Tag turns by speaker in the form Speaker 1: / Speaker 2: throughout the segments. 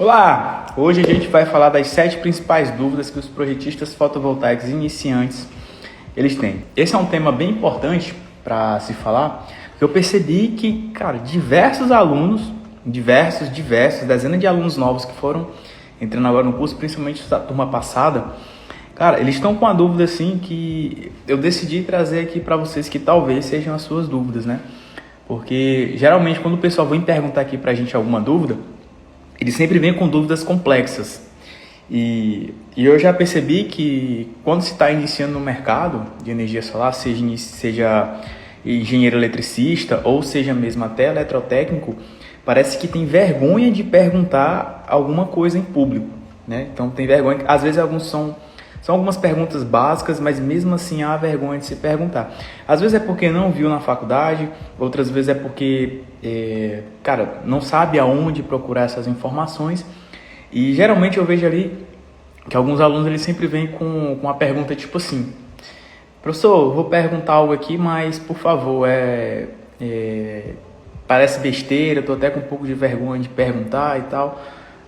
Speaker 1: Olá! Hoje a gente vai falar das 7 principais dúvidas que os projetistas fotovoltaicos iniciantes eles têm. Esse é um tema bem importante para se falar, porque eu percebi que, cara, diversos alunos, dezenas de alunos novos que foram entrando agora no curso, principalmente da turma passada, cara, eles estão com uma dúvida assim que eu decidi trazer aqui para vocês, que talvez sejam as suas dúvidas, né? Porque geralmente quando o pessoal vem perguntar aqui pra gente alguma dúvida, ele sempre vem com dúvidas complexas. E eu já percebi que quando se está iniciando no mercado de energia solar, seja engenheiro eletricista ou seja mesmo até eletrotécnico, parece que tem vergonha de perguntar alguma coisa em público, né? Então tem vergonha, às vezes são algumas perguntas básicas, mas mesmo assim há vergonha de se perguntar. Às vezes é porque não viu na faculdade, outras vezes é porque, não sabe aonde procurar essas informações. E geralmente eu vejo ali que alguns alunos eles sempre vêm com uma pergunta tipo assim: professor, vou perguntar algo aqui, mas por favor, parece besteira, estou até com um pouco de vergonha de perguntar e tal.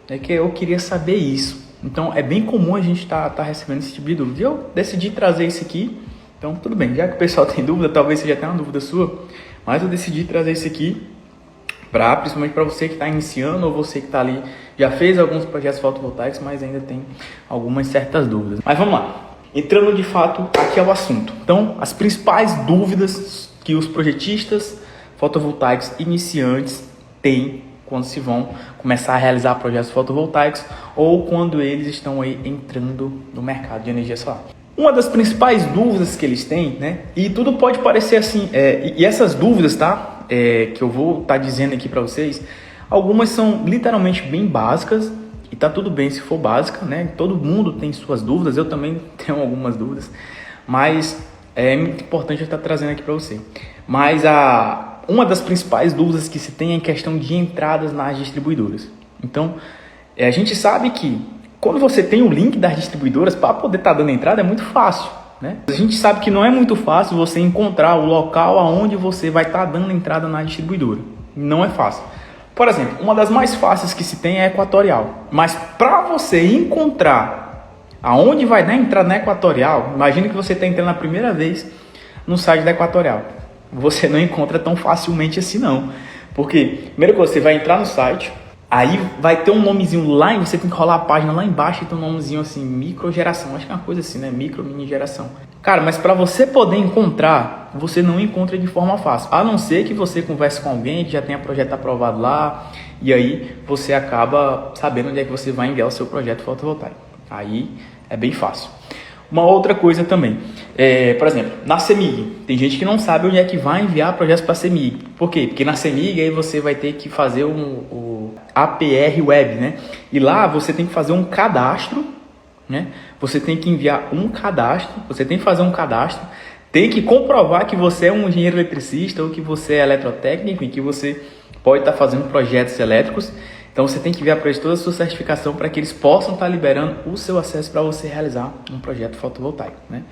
Speaker 1: É que eu queria saber isso. Então, é bem comum a gente tá recebendo esse tipo de dúvida. E eu decidi trazer isso aqui. Então, tudo bem. Já que o pessoal tem dúvida, talvez seja até uma dúvida sua, mas eu decidi trazer isso aqui, principalmente para você que está iniciando ou você que está ali, já fez alguns projetos fotovoltaicos, mas ainda tem algumas certas dúvidas. Mas vamos lá. Entrando de fato aqui ao assunto. Então, as principais dúvidas que os projetistas fotovoltaicos iniciantes têm quando se vão começar a realizar projetos fotovoltaicos ou quando eles estão aí entrando no mercado de energia solar. Uma das principais dúvidas que eles têm, né? E tudo pode parecer assim, e essas dúvidas, tá? Que eu vou estar dizendo aqui para vocês, algumas são literalmente bem básicas e tá tudo bem se for básica, né? Todo mundo tem suas dúvidas, eu também tenho algumas dúvidas, mas é muito importante eu estar trazendo aqui para você. Mas uma das principais dúvidas que se tem é em questão de entradas nas distribuidoras. Então, a gente sabe que quando você tem o link das distribuidoras, para poder estar dando entrada é muito fácil, né? A gente sabe que não é muito fácil você encontrar o local aonde você vai estar dando entrada na distribuidora. Não é fácil. Por exemplo, uma das mais fáceis que se tem é a Equatorial. Mas para você encontrar aonde vai dar entrada na Equatorial, imagina que você está entrando a primeira vez no site da Equatorial. Você não encontra tão facilmente assim não. Porque, primeiro que você vai entrar no site, aí vai ter um nomezinho lá, e você tem que rolar a página lá embaixo e tem um nomezinho assim, microgeração. Acho que é uma coisa assim, né? Micro, mini geração. Cara, mas para você poder encontrar, você não encontra de forma fácil. A não ser que você converse com alguém que já tenha projeto aprovado lá, e aí você acaba sabendo onde é que você vai enviar o seu projeto fotovoltaico. Aí é bem fácil. Uma outra coisa também, por exemplo, na CEMIG, tem gente que não sabe onde é que vai enviar projetos para a CEMIG. Por quê? Porque na CEMIG aí você vai ter que fazer o APR Web, né? E lá você tem que fazer um cadastro, né? Você tem que enviar um cadastro, você tem que fazer um cadastro, tem que comprovar que você é um engenheiro eletricista ou que você é eletrotécnico e que você pode estar fazendo projetos elétricos. Então você tem que enviar para eles toda a sua certificação para que eles possam estar liberando o seu acesso para você realizar um projeto fotovoltaico, né?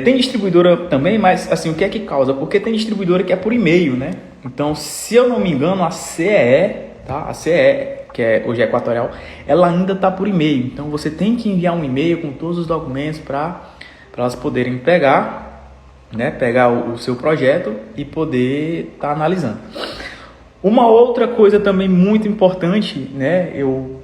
Speaker 1: Tem distribuidora também, mas assim, o que é que causa? Porque tem distribuidora que é por e-mail, né? Então, se eu não me engano, a CEE, tá? A CEE, que hoje é Equatorial, ela ainda está por e-mail. Então você tem que enviar um e-mail com todos os documentos para elas poderem pegar o seu projeto e poder estar analisando. Uma outra coisa também muito importante, né?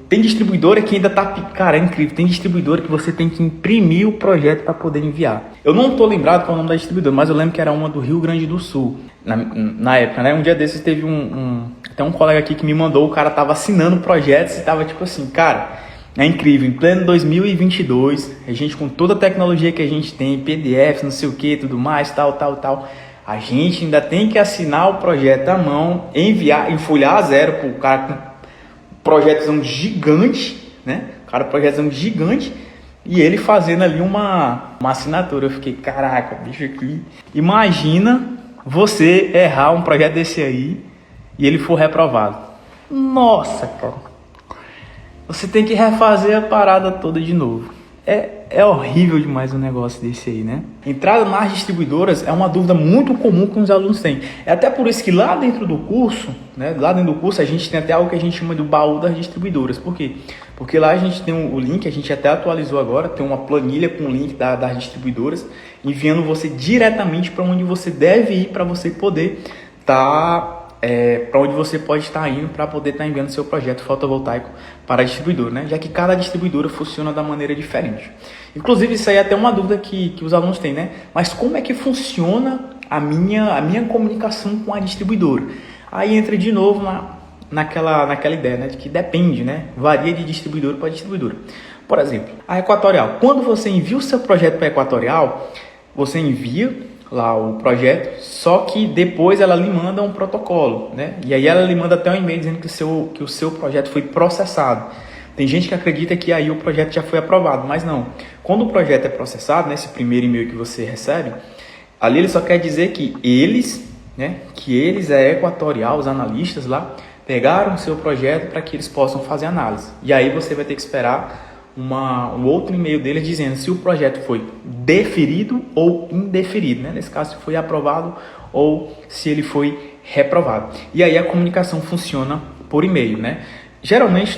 Speaker 1: Tem distribuidora que ainda tá... Cara, é incrível. Tem distribuidora que você tem que imprimir o projeto para poder enviar. Eu não tô lembrado qual é o nome da distribuidora, mas eu lembro que era uma do Rio Grande do Sul. Na época, né? Um dia desses teve até um colega aqui que me mandou, o cara tava assinando projetos e tava tipo assim, cara, é incrível. Em pleno 2022, a gente com toda a tecnologia que a gente tem, PDF, não sei o que, tudo mais, tal. A gente ainda tem que assinar o projeto à mão, enviar, enfolhar a zero pro cara com projetozão gigante, né? Projetozão gigante, e ele fazendo ali uma assinatura. Eu fiquei, caraca, bicho aqui. Imagina você errar um projeto desse aí e ele for reprovado. Nossa, cara. Você tem que refazer a parada toda de novo. É horrível demais um negócio desse aí, né? Entrada nas distribuidoras é uma dúvida muito comum que os alunos têm. É até por isso que lá dentro do curso, né? Lá dentro do curso a gente tem até algo que a gente chama de baú das distribuidoras. Por quê? Porque lá a gente tem o link, a gente até atualizou agora, tem uma planilha com o link das distribuidoras, enviando você diretamente para onde você deve ir para você poder para onde você pode estar indo para poder estar enviando seu projeto fotovoltaico para a distribuidora, né? Já que cada distribuidora funciona da maneira diferente. Inclusive, isso aí é até uma dúvida que os alunos têm, né? Mas como é que funciona a minha comunicação com a distribuidora? Aí entra de novo naquela ideia, né? De que depende, né? Varia de distribuidora para distribuidora. Por exemplo, a Equatorial. Quando você envia o seu projeto para a Equatorial, você envia lá o projeto, só que depois ela lhe manda um protocolo, né? E aí ela lhe manda até um e-mail dizendo que o seu projeto foi processado. Tem gente que acredita que aí o projeto já foi aprovado, mas não. Quando o projeto é processado, nesse primeiro e-mail que você recebe, ali ele só quer dizer que eles, a Equatorial, os analistas lá, pegaram o seu projeto para que eles possam fazer análise. E aí você vai ter que esperar um outro e-mail deles dizendo se o projeto foi deferido ou indeferido, né? Nesse caso, se foi aprovado ou se ele foi reprovado. E aí a comunicação funciona por e-mail, né? Geralmente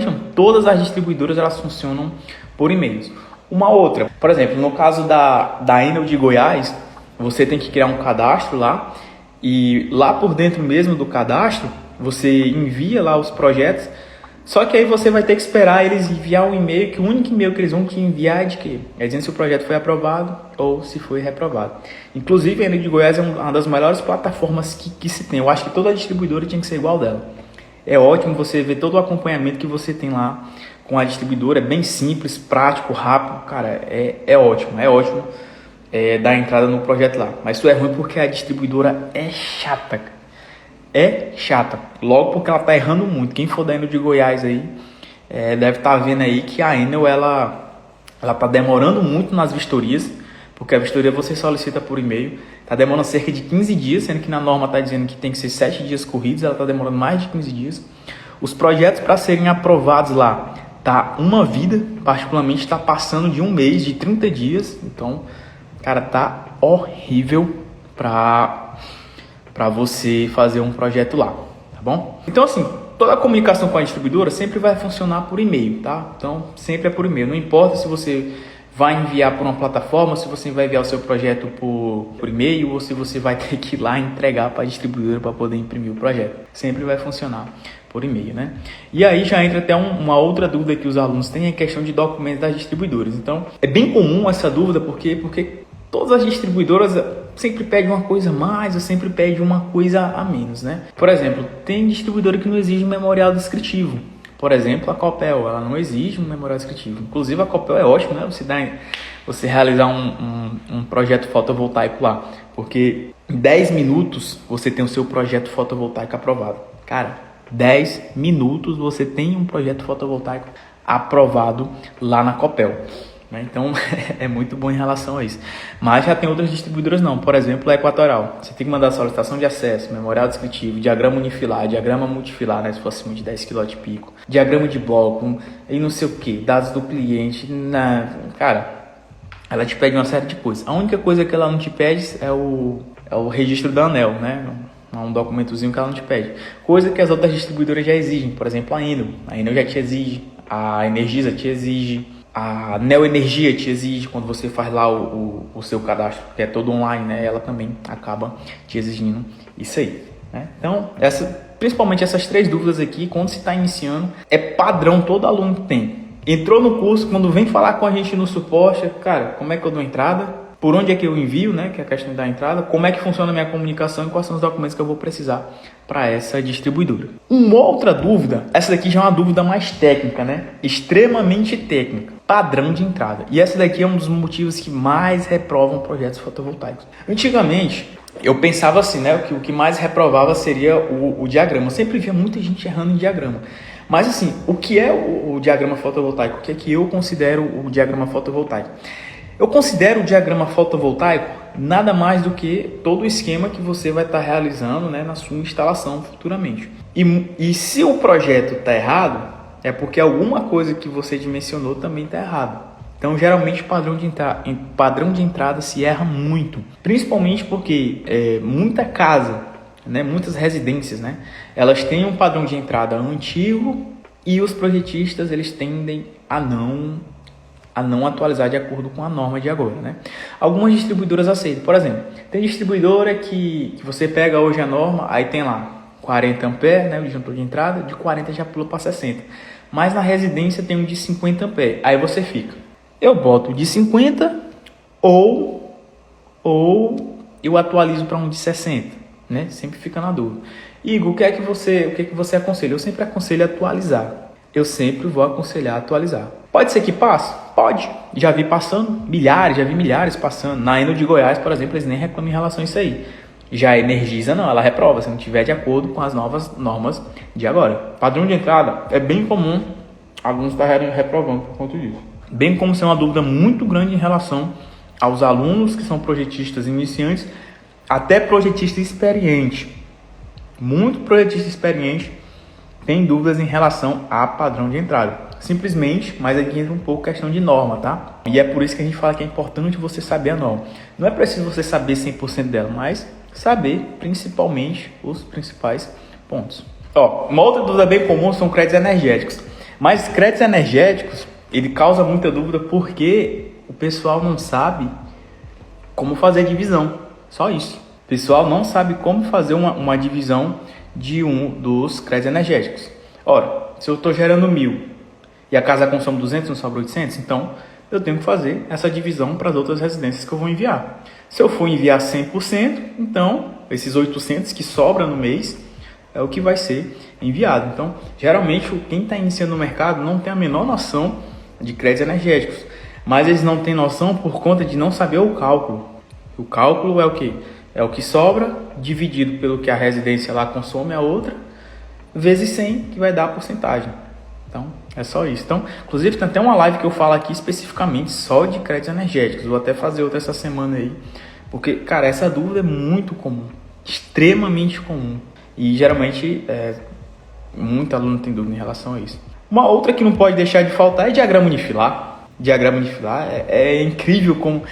Speaker 1: não, todas as distribuidoras elas funcionam por e-mails. Uma outra, por exemplo, no caso da Enel de Goiás, você tem que criar um cadastro lá e lá por dentro mesmo do cadastro, você envia lá os projetos. Só que aí você vai ter que esperar eles enviar um e-mail, que o único e-mail que eles vão te enviar é de quê? É dizendo se o projeto foi aprovado ou se foi reprovado. Inclusive, a Enel de Goiás é uma das melhores plataformas que se tem. Eu acho que toda distribuidora tinha que ser igual dela. É ótimo você ver todo o acompanhamento que você tem lá com a distribuidora. É bem simples, prático, rápido. Cara, é ótimo dar entrada no projeto lá. Mas isso é ruim porque a distribuidora é chata, cara. É chata, logo porque ela está errando muito. Quem for da Enel de Goiás aí, deve estar vendo aí que a Enel ela está demorando muito nas vistorias, porque a vistoria você solicita por e-mail, está demorando cerca de 15 dias, sendo que na norma está dizendo que tem que ser 7 dias corridos, ela está demorando mais de 15 dias. Os projetos para serem aprovados lá, tá uma vida, particularmente está passando de um mês, de 30 dias, então, cara, tá horrível para você fazer um projeto lá, tá bom? Então, assim, toda a comunicação com a distribuidora sempre vai funcionar por e-mail, tá? Então, sempre é por e-mail. Não importa se você vai enviar por uma plataforma, se você vai enviar o seu projeto por e-mail ou se você vai ter que ir lá entregar para a distribuidora para poder imprimir o projeto. Sempre vai funcionar por e-mail, né? E aí já entra até uma outra dúvida que os alunos têm, é a questão de documentos das distribuidoras. Então, é bem comum essa dúvida, porque todas as distribuidoras sempre pedem uma coisa a mais ou sempre pedem uma coisa a menos, né? Por exemplo, tem distribuidora que não exige um memorial descritivo. Por exemplo, a Copel, ela não exige um memorial descritivo. Inclusive, a Copel é ótimo, né? Você realizar um projeto fotovoltaico lá, porque em 10 minutos você tem o seu projeto fotovoltaico aprovado. Cara, 10 minutos você tem um projeto fotovoltaico aprovado lá na Copel. Então, é muito bom em relação a isso. Mas já tem outras distribuidoras não. Por exemplo, a Equatorial. Você tem que mandar solicitação de acesso, memorial descritivo, diagrama unifilar, diagrama multifilar, né, se for acima de 10 kW pico, diagrama de bloco, e não sei o que, dados do cliente. Cara, ela te pede uma série de coisas. A única coisa que ela não te pede é o registro da ANEEL, né? É um documentozinho que ela não te pede. Coisa que as outras distribuidoras já exigem. Por exemplo, a Enel. A Enel já te exige. A Energisa te exige. A Neoenergia te exige quando você faz lá o seu cadastro, que é todo online, né? Ela também acaba te exigindo isso aí, né? Então, principalmente essas 3 dúvidas aqui, quando se está iniciando, é padrão, todo aluno tem. Entrou no curso, quando vem falar com a gente no suporte, cara, como é que eu dou entrada? Por onde é que eu envio, né? Que é a questão da entrada. Como é que funciona a minha comunicação e quais são os documentos que eu vou precisar para essa distribuidora. Uma outra dúvida, essa daqui já é uma dúvida mais técnica, né? Extremamente técnica. Padrão de entrada. E essa daqui é um dos motivos que mais reprovam projetos fotovoltaicos. Antigamente, eu pensava assim, né? Que o que mais reprovava seria o diagrama. Eu sempre via muita gente errando em diagrama. Mas assim, o que é o diagrama fotovoltaico? O que é que eu considero o diagrama fotovoltaico? Eu considero o diagrama fotovoltaico nada mais do que todo o esquema que você vai estar realizando, né, na sua instalação futuramente. E se o projeto está errado, é porque alguma coisa que você dimensionou também está errado. Então, geralmente, padrão de entrada se erra muito. Principalmente porque muita casa, né, muitas residências, né, elas têm um padrão de entrada antigo e os projetistas eles tendem a não atualizar de acordo com a norma de agora, né? Algumas distribuidoras aceitam. Por exemplo, tem distribuidora que você pega hoje a norma, aí tem lá 40 amperes, né, o disjuntor de entrada, de 40 já pula para 60. Mas na residência tem um de 50 amperes. Aí você fica, eu boto de 50 ou eu atualizo para um de 60, né? Sempre fica na dúvida. Igor, o que é que você aconselha? Eu sempre aconselho atualizar. Eu sempre vou aconselhar atualizar. Pode ser que passe? Pode. Já vi milhares passando. Na Eno de Goiás, por exemplo, eles nem reclamam em relação a isso aí. Já a Energisa não, ela reprova se não tiver de acordo com as novas normas de agora. Padrão de entrada é bem comum alguns estarem reprovando por conta disso. Bem como ser uma dúvida muito grande em relação aos alunos que são projetistas iniciantes, até projetista experiente. Muito projetista experiente tem dúvidas em relação a padrão de entrada. Simplesmente, mas aqui entra um pouco questão de norma, tá? E é por isso que a gente fala que é importante você saber a norma. Não é preciso você saber 100% dela, mas saber principalmente os principais pontos. Uma outra dúvida bem comum são créditos energéticos. Mas créditos energéticos, ele causa muita dúvida porque o pessoal não sabe como fazer a divisão. Só isso. O pessoal não sabe como fazer uma divisão de um dos créditos energéticos. Ora, se eu estou gerando 1.000 e a casa consome 200, não sobra 800, então eu tenho que fazer essa divisão para as outras residências que eu vou enviar. Se eu for enviar 100%, então esses 800 que sobram no mês é o que vai ser enviado. Então, geralmente, quem está iniciando no mercado não tem a menor noção de créditos energéticos, mas eles não têm noção por conta de não saber o cálculo. O cálculo é o quê? É o que sobra dividido pelo que a residência lá consome a outra, vezes 100, que vai dar a porcentagem. Então, é só isso. Então, inclusive, tem até uma live que eu falo aqui especificamente só de créditos energéticos. Vou até fazer outra essa semana aí. Porque, cara, essa dúvida é muito comum. Extremamente comum. E, geralmente, muito aluno tem dúvida em relação a isso. Uma outra que não pode deixar de faltar é diagrama unifilar. Diagrama unifilar é incrível como...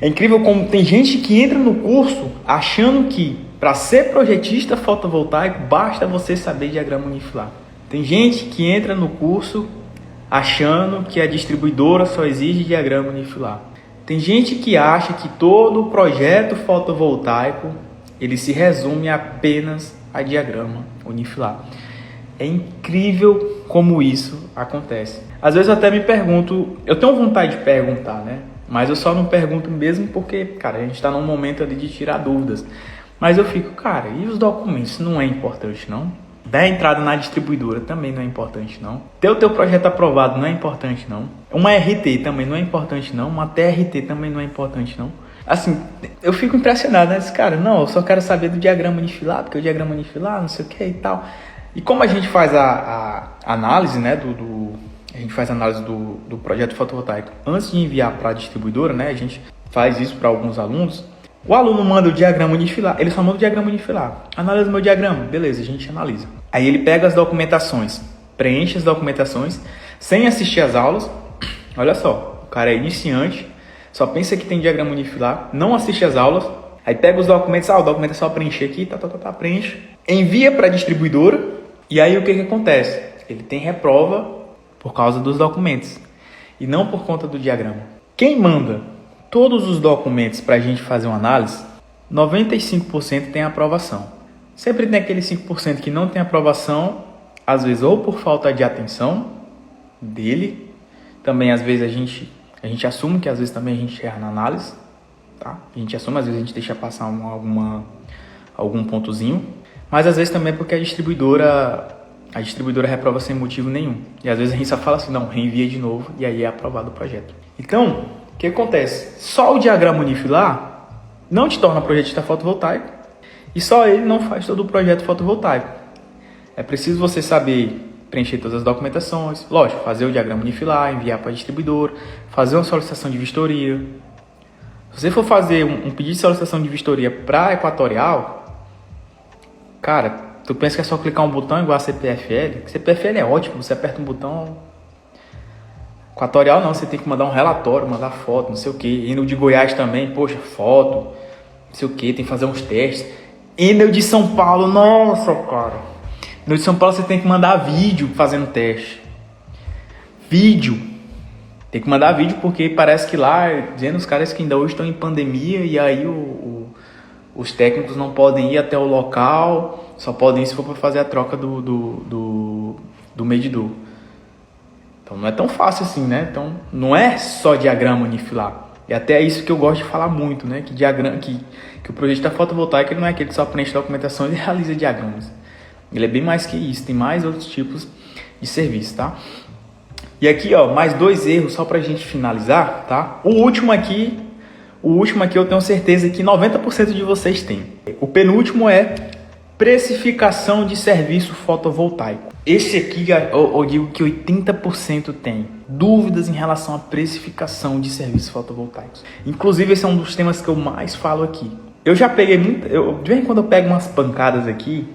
Speaker 1: É incrível como tem gente que entra no curso achando que para ser projetista fotovoltaico basta você saber diagrama unifilar. Tem gente que entra no curso achando que a distribuidora só exige diagrama unifilar. Tem gente que acha que todo projeto fotovoltaico ele se resume apenas a diagrama unifilar. É incrível como isso acontece. Às vezes eu até me pergunto, eu tenho vontade de perguntar, né? Mas eu só não pergunto mesmo porque, cara, a gente está num momento ali de tirar dúvidas. Mas eu fico, cara, e os documentos? Não é importante, não? Dar entrada na distribuidora também não é importante, não? Ter o teu projeto aprovado não é importante, não? Uma RT também não é importante, não? Uma TRT também não é importante, não? Assim, eu fico impressionado, né? Cara, não, eu só quero saber do diagrama unifilar, porque o diagrama unifilar, não sei o que e tal. E como a gente faz a análise, né, a gente faz a análise do projeto fotovoltaico antes de enviar para a distribuidora, né? A gente faz isso para alguns alunos. O aluno manda o diagrama unifilar, ele só manda o diagrama unifilar. Analisa o meu diagrama, beleza, a gente analisa. Aí ele pega as documentações, preenche as documentações, sem assistir às aulas. Olha só, o cara é iniciante, só pensa que tem diagrama unifilar, não assiste às aulas. Aí pega os documentos, o documento é só preencher aqui, preenche. Envia para a distribuidora, e aí o que acontece? Ele tem reprova por causa dos documentos e não por conta do diagrama. Quem manda todos os documentos para a gente fazer uma análise, 95% tem aprovação. Sempre tem aquele 5% que não tem aprovação, às vezes ou por falta de atenção dele, também às vezes a gente assume que às vezes também a gente erra na análise, tá? A gente assume, às vezes a gente deixa passar algum pontozinho, mas às vezes também é porque a distribuidora reprova sem motivo nenhum. E às vezes a gente só fala assim, não, reenvia de novo e aí é aprovado o projeto. Então, o que acontece? Só o diagrama unifilar não te torna projetista fotovoltaico e só ele não faz todo o projeto fotovoltaico. É preciso você saber preencher todas as documentações, lógico, fazer o diagrama unifilar, enviar para a distribuidora, fazer uma solicitação de vistoria. Se você for fazer um pedido de solicitação de vistoria para a Equatorial, cara, tu pensa que é só clicar um botão igual a CPFL? CPFL é ótimo, você aperta um botão, Equatorial não, você tem que mandar um relatório, mandar foto, não sei o que. Enel de Goiás também, poxa, foto, não sei o que, tem que fazer uns testes. Enel de São Paulo, nossa, cara. Enel de São Paulo você tem que mandar vídeo fazendo teste. Vídeo. Tem que mandar vídeo porque parece que lá, dizendo os caras que ainda hoje estão em pandemia e aí os técnicos não podem ir até o local, só podem ir se for para fazer a troca do medidor. Então não é tão fácil assim, né? Então não é só diagrama unifilar. E até é isso que eu gosto de falar muito, né? Que o projetista fotovoltaico ele não é aquele que só preenche documentação e realiza diagramas. Ele é bem mais que isso, tem mais outros tipos de serviço, tá? E aqui, ó, mais 2 erros só pra gente finalizar, tá? O último aqui eu tenho certeza que 90% de vocês têm. O penúltimo é precificação de serviço fotovoltaico. Esse aqui eu digo que 80% tem dúvidas em relação à precificação de serviços fotovoltaicos. Inclusive, esse é um dos temas que eu mais falo aqui. Eu já peguei de vez em quando eu pego umas pancadas aqui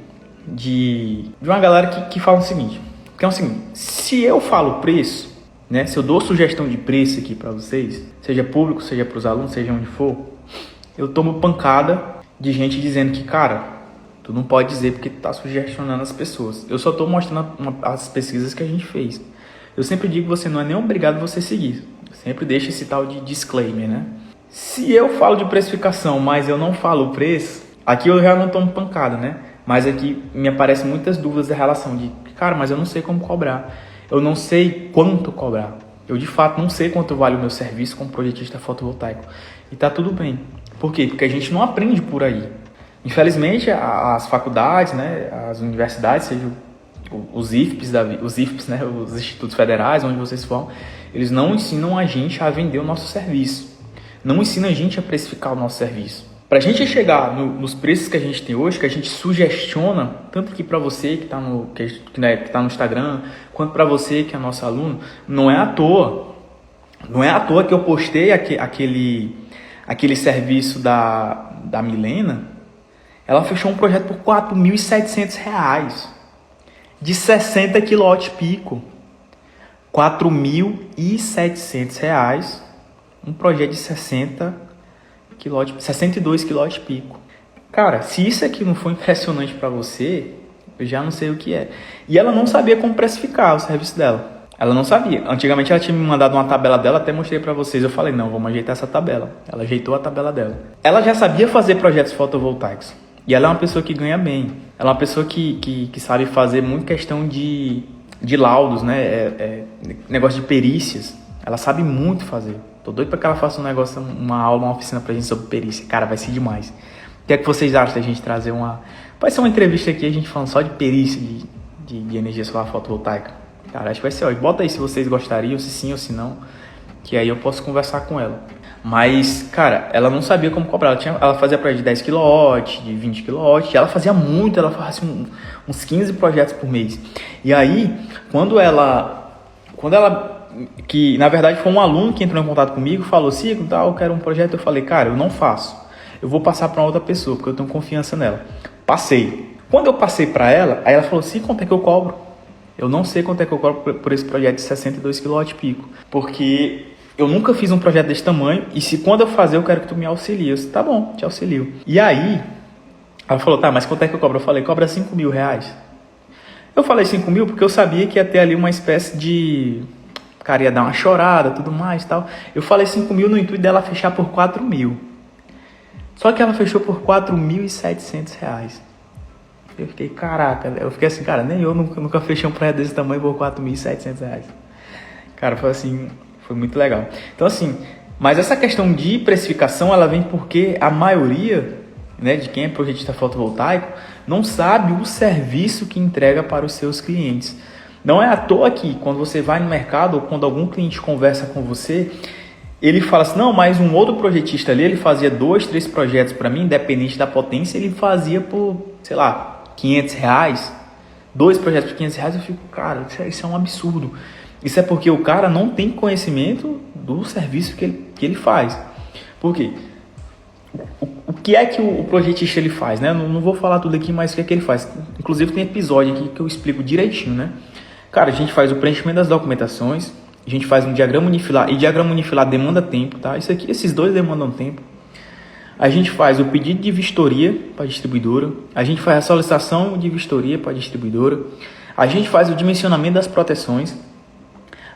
Speaker 1: de uma galera que fala o seguinte, que é o seguinte, se eu falo preço, né, se eu dou sugestão de preço aqui para vocês, seja público, seja para os alunos, seja onde for, eu tomo pancada de gente dizendo que, cara, tu não pode dizer porque tu tá sugestionando as pessoas. Eu só tô mostrando as pesquisas que a gente fez. Eu sempre digo que você não é nem obrigado a você seguir. Eu sempre deixo esse tal de disclaimer, né? Se eu falo de precificação, mas eu não falo o preço, aqui eu já não tomo pancada, né? Mas aqui me aparecem muitas dúvidas da relação de, cara, mas eu não sei como cobrar. Eu não sei quanto cobrar. Eu, de fato, não sei quanto vale o meu serviço como projetista fotovoltaico. E tá tudo bem. Por quê? Porque a gente não aprende por aí. Infelizmente, as faculdades, né, as universidades, seja os IFPs, né, os institutos federais, onde vocês formam, eles não ensinam a gente a vender o nosso serviço. Não ensinam a gente a precificar o nosso serviço. Para a gente chegar nos preços que a gente tem hoje, que a gente sugestiona, tanto aqui para você que está no Instagram, quanto para você que é nosso aluno, não é à toa. Não é à toa que eu postei aquele serviço da Milena. Ela fechou um projeto por R$ 4.700 de 60 kW pico. R$ 4.700, um projeto de 62 kW pico. Cara, se isso aqui não for impressionante para você, eu já não sei o que é. E ela não sabia como precificar o serviço dela. Ela não sabia. Antigamente ela tinha me mandado uma tabela dela, até mostrei para vocês. Eu falei, não, vamos ajeitar essa tabela. Ela ajeitou a tabela dela. Ela já sabia fazer projetos fotovoltaicos. E ela é uma pessoa que ganha bem. Ela é uma pessoa que sabe fazer muita questão de laudos, né? Negócio de perícias. Ela sabe muito fazer. Tô doido pra que ela faça um negócio, uma aula, uma oficina pra gente sobre perícia. Cara, vai ser demais. O que é que vocês acham da gente trazer vai ser uma entrevista aqui, a gente falando só de perícia de energia solar fotovoltaica. Cara, acho que vai ser ótimo. Bota aí se vocês gostariam, se sim ou se não. Que aí eu posso conversar com ela. Mas, cara, ela não sabia como cobrar. Ela fazia projeto de 10 kW, de 20 kW. E ela fazia muito, ela fazia uns 15 projetos por mês. E aí, quando ela que na verdade foi um aluno que entrou em contato comigo, falou, Cico, eu quero um projeto. Eu falei, cara, eu não faço. Eu vou passar para outra pessoa, porque eu tenho confiança nela. Passei. Quando eu passei para ela, aí ela falou, Cico, quanto é que eu cobro? Eu não sei quanto é que eu cobro por esse projeto de 62 kW pico. Porque eu nunca fiz um projeto desse tamanho, e se quando eu fazer, eu quero que tu me auxilie. Eu disse, tá bom, te auxilio. E aí, ela falou, tá, mas quanto é que eu cobro? Eu falei, cobra 5 mil reais. Eu falei 5 mil porque eu sabia que ia ter ali uma espécie de... O cara ia dar uma chorada, tudo mais e tal. Eu falei 5 mil no intuito dela fechar por 4 mil. Só que ela fechou por 4.700 reais. Eu fiquei, caraca, eu fiquei assim, cara, nem eu nunca fechei um projeto desse tamanho por 4.700 reais. Cara, foi assim... Foi muito legal. Então, assim, mas essa questão de precificação, ela vem porque a maioria, né, de quem é projetista fotovoltaico não sabe o serviço que entrega para os seus clientes. Não é à toa que quando você vai no mercado ou quando algum cliente conversa com você, ele fala assim, não, mas um outro projetista ali, ele fazia 2, 3 projetos para mim, independente da potência, ele fazia por, sei lá, 500 reais. 2 projetos por 500 reais, eu fico, cara, isso é um absurdo. Isso é porque o cara não tem conhecimento do serviço que ele faz. Por quê? O que é que o projetista ele faz, né? Não vou falar tudo aqui, mas o que é que ele faz? Inclusive tem episódio aqui que eu explico direitinho, né? Cara, a gente faz o preenchimento das documentações, A gente faz um diagrama unifilar, e diagrama unifilar demanda tempo, tá? Esses dois demandam tempo. A gente faz o pedido de vistoria para a distribuidora, a gente faz a solicitação de vistoria para a distribuidora, a gente faz o dimensionamento das proteções.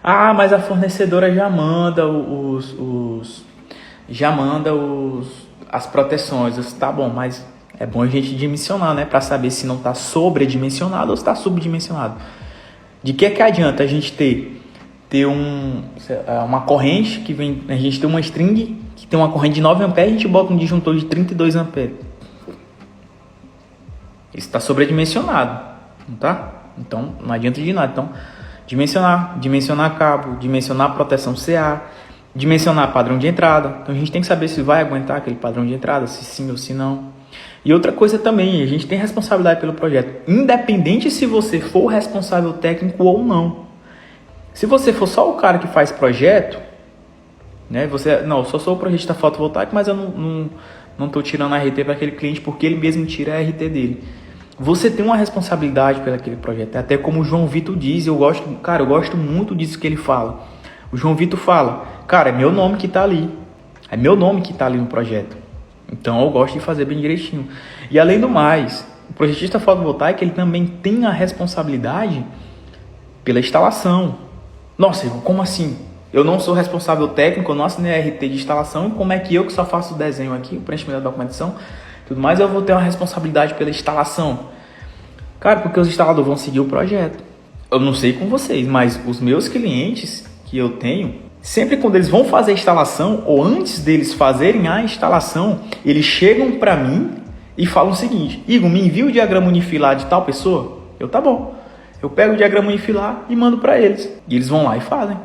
Speaker 1: Ah, mas a fornecedora já manda as proteções. Tá bom, mas é bom a gente dimensionar, né, para saber se não está sobredimensionado ou se está subdimensionado. De que adianta a gente ter uma corrente que vem, a gente tem uma string que tem uma corrente de 9 A, a gente bota um disjuntor de 32 A. Isso está sobredimensionado, não tá? Então não adianta de nada. Então, dimensionar cabo, dimensionar proteção CA, dimensionar padrão de entrada. Então a gente tem que saber se vai aguentar aquele padrão de entrada, se sim ou se não. E outra coisa também, a gente tem responsabilidade pelo projeto, independente se você for o responsável técnico ou não. Se você for só o cara que faz projeto, né? Eu só sou o projetista fotovoltaico, mas eu não estou tirando a RT para aquele cliente porque ele mesmo tira a RT dele. Você tem uma responsabilidade pelo aquele projeto. Até como o João Vitor diz, eu gosto muito disso que ele fala. O João Vitor fala, cara, é meu nome que está ali. É meu nome que está ali no projeto. Então eu gosto de fazer bem direitinho. E além do mais, o projetista fotovoltaico ele também tem a responsabilidade pela instalação. Nossa, como assim? Eu não sou responsável técnico, eu não assinei a RT de instalação, e como é que eu que só faço o desenho aqui, o preenchimento da documentação, tudo mais, eu vou ter uma responsabilidade pela instalação? Cara, porque os instaladores vão seguir o projeto. Eu não sei com vocês, mas os meus clientes que eu tenho, sempre quando eles vão fazer a instalação, ou antes deles fazerem a instalação, eles chegam para mim e falam o seguinte: Igor, me envia o diagrama unifilar de tal pessoa? Tá bom. Eu pego o diagrama unifilar e mando para eles. E eles vão lá e fazem.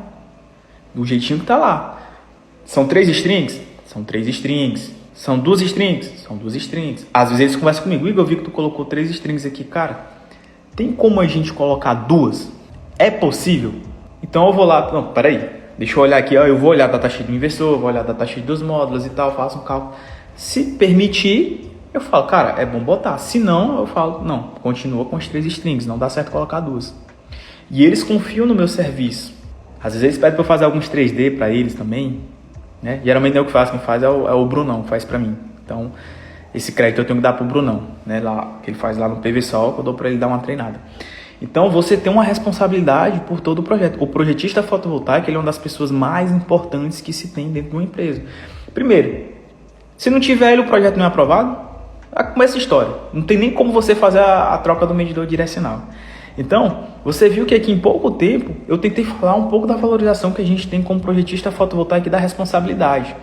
Speaker 1: Do jeitinho que tá lá. São 3 strings? São 3 strings. São 2 strings? São 2 strings. Às vezes eles conversam comigo: Igor, eu vi que tu colocou 3 strings aqui. Cara, tem como a gente colocar 2? É possível? Então eu vou lá... Não, peraí. Deixa eu olhar aqui. Eu vou olhar a datasheet do inversor, vou olhar a datasheet dos módulos e tal. Faço um cálculo. Se permitir, eu falo, cara, é bom botar. Se não, eu falo, não, continua com as 3 strings. Não dá certo colocar 2. E eles confiam no meu serviço. Às vezes eles pedem para eu fazer alguns 3D para eles também, né? Geralmente não é eu que faço, quem faz é o Brunão, que faz para mim. Então, esse crédito eu tenho que dar pro Brunão, né? Lá, que ele faz lá no PVSol, que eu dou para ele dar uma treinada. Então, você tem uma responsabilidade por todo o projeto. O projetista fotovoltaico, ele é uma das pessoas mais importantes que se tem dentro de uma empresa. Primeiro, se não tiver ele, o projeto não é aprovado, começa a história. Não tem nem como você fazer a troca do medidor direcional. Então, você viu que aqui em pouco tempo eu tentei falar um pouco da valorização que a gente tem como projetista fotovoltaico e da responsabilidade.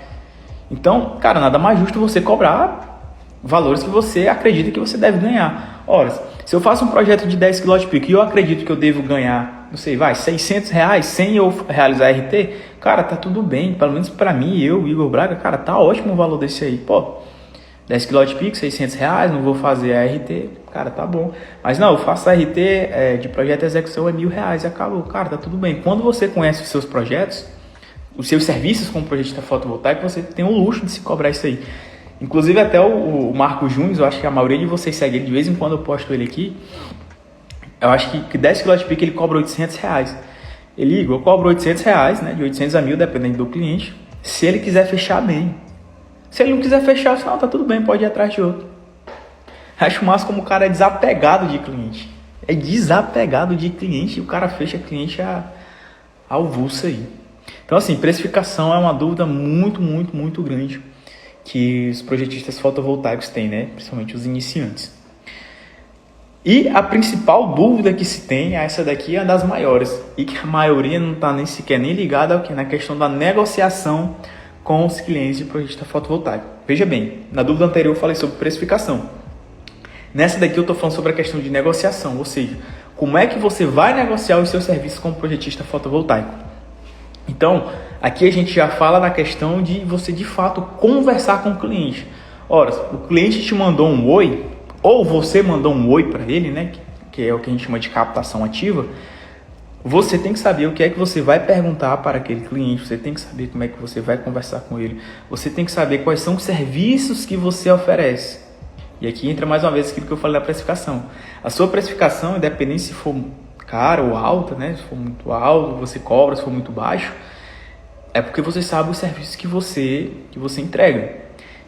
Speaker 1: Então, cara, nada mais justo você cobrar valores que você acredita que você deve ganhar. Ora, se eu faço um projeto de 10 kWp e eu acredito que eu devo ganhar, não sei, R$600 sem eu realizar RT, cara, tá tudo bem. Pelo menos pra mim, Igor Braga, cara, tá ótimo o valor desse aí. Pô, 10 kWp, R$600, não vou fazer a RT, cara, tá bom. Mas não, eu faço a RT de projeto de execução R$1.000 e acabou. Cara, tá tudo bem. Quando você conhece os seus projetos, os seus serviços como projetista fotovoltaico, você tem o luxo de se cobrar isso aí. Inclusive até o Marco Júnior, eu acho que a maioria de vocês segue ele, de vez em quando eu posto ele aqui. Eu acho que 10 kWp ele cobra R$800. Ele, Igor, eu cobro R$800, né, de 800 a 1.000, dependendo do cliente, se ele quiser fechar bem. Se ele não quiser fechar, não, tá tudo bem, pode ir atrás de outro. Acho massa como o cara é desapegado de cliente. É desapegado de cliente e o cara fecha cliente ao vulso aí. Então, assim, precificação é uma dúvida muito, muito, muito grande que os projetistas fotovoltaicos têm, né? Principalmente os iniciantes. E a principal dúvida que se tem, essa daqui é uma das maiores, e que a maioria não está nem sequer nem ligada ao que na questão da negociação com os clientes de projetista fotovoltaico. Veja bem, na dúvida anterior eu falei sobre precificação. Nessa daqui eu estou falando sobre a questão de negociação, ou seja, como é que você vai negociar os seus serviços como projetista fotovoltaico. Então, aqui a gente já fala na questão de você de fato conversar com o cliente. Ora, o cliente te mandou um oi, ou você mandou um oi para ele, né, que é o que a gente chama de captação ativa. Você tem que saber o que é que você vai perguntar para aquele cliente, você tem que saber como é que você vai conversar com ele, você tem que saber quais são os serviços que você oferece. E aqui entra mais uma vez aquilo que eu falei da precificação. A sua precificação, independente se for cara ou alta, né? Se for muito alto, você cobra, se for muito baixo, é porque você sabe os serviços que você entrega.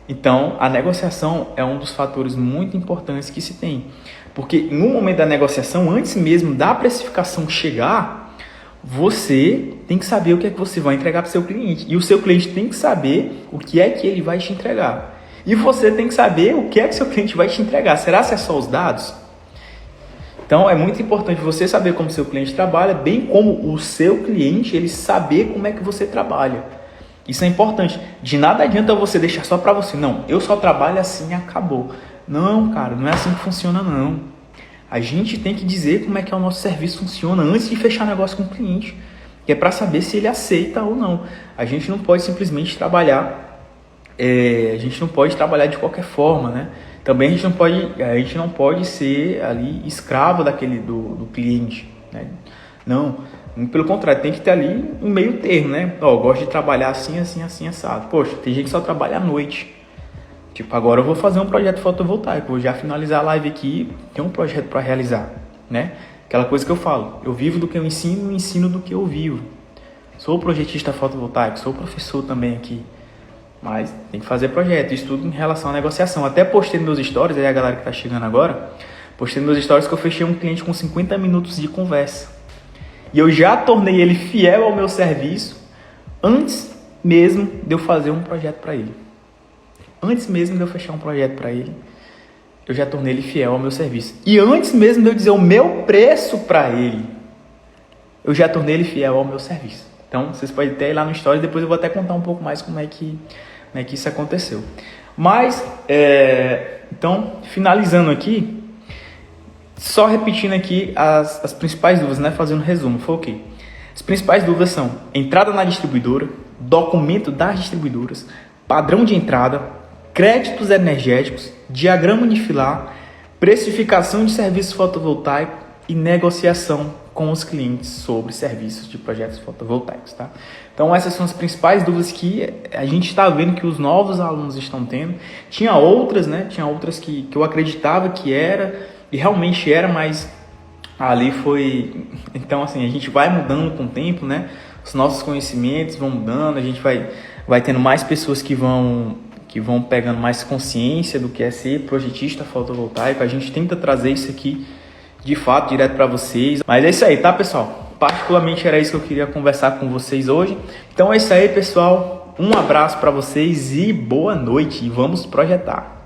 Speaker 1: Então, a negociação é um dos fatores muito importantes que se tem. Porque no momento da negociação, antes mesmo da precificação chegar, você tem que saber o que é que você vai entregar para o seu cliente. E o seu cliente tem que saber o que é que ele vai te entregar. E você tem que saber o que é que seu cliente vai te entregar. Será que é só os dados? Então, é muito importante você saber como seu cliente trabalha, bem como o seu cliente ele saber como é que você trabalha. Isso é importante. De nada adianta você deixar só para você. Não, eu só trabalho assim e acabou. Não, cara, não é assim que funciona, não. A gente tem que dizer como é que o nosso serviço funciona antes de fechar negócio com o cliente. Que é para saber se ele aceita ou não. A gente não pode simplesmente trabalhar. A gente não pode trabalhar de qualquer forma, né? Também a gente não pode ser ali escravo do cliente, né? Não. Pelo contrário, tem que ter ali um meio termo, né? Eu gosto de trabalhar assim, assim, assim, assado. Poxa, tem gente que só trabalha à noite. Tipo, agora eu vou fazer um projeto fotovoltaico. Vou já finalizar a live aqui, tem um projeto para realizar, né? Aquela coisa que eu falo. Eu vivo do que eu ensino do que eu vivo. Sou projetista fotovoltaico, sou professor também aqui. Mas tem que fazer projeto, isso tudo em relação à negociação. Até postei nos meus stories, aí a galera que tá chegando agora, postei nos meus stories que eu fechei um cliente com 50 minutos de conversa. E eu já tornei ele fiel ao meu serviço antes mesmo de eu fazer um projeto para ele. Antes mesmo de eu fechar um projeto para ele, eu já tornei ele fiel ao meu serviço. E antes mesmo de eu dizer o meu preço para ele, eu já tornei ele fiel ao meu serviço. Então, vocês podem até ir lá no story, depois eu vou até contar um pouco mais como é que isso aconteceu. Mas, então, finalizando aqui, só repetindo aqui as principais dúvidas, né? Fazendo um resumo, foi o quê? As principais dúvidas são entrada na distribuidora, documento das distribuidoras, padrão de entrada, créditos energéticos, diagrama unifilar, precificação de serviços fotovoltaicos e negociação com os clientes sobre serviços de projetos fotovoltaicos, tá? Então essas são as principais dúvidas que a gente está vendo que os novos alunos estão tendo. Tinha outras, né? Tinha outras que eu acreditava que era e realmente era, mas ali foi... Então assim, a gente vai mudando com o tempo, né? Os nossos conhecimentos vão mudando, a gente vai tendo mais pessoas que vão pegando mais consciência do que é ser projetista fotovoltaico. A gente tenta trazer isso aqui de fato direto para vocês. Mas é isso aí, tá, pessoal? Particularmente era isso que eu queria conversar com vocês hoje. Então é isso aí, pessoal. Um abraço para vocês e boa noite. E vamos projetar.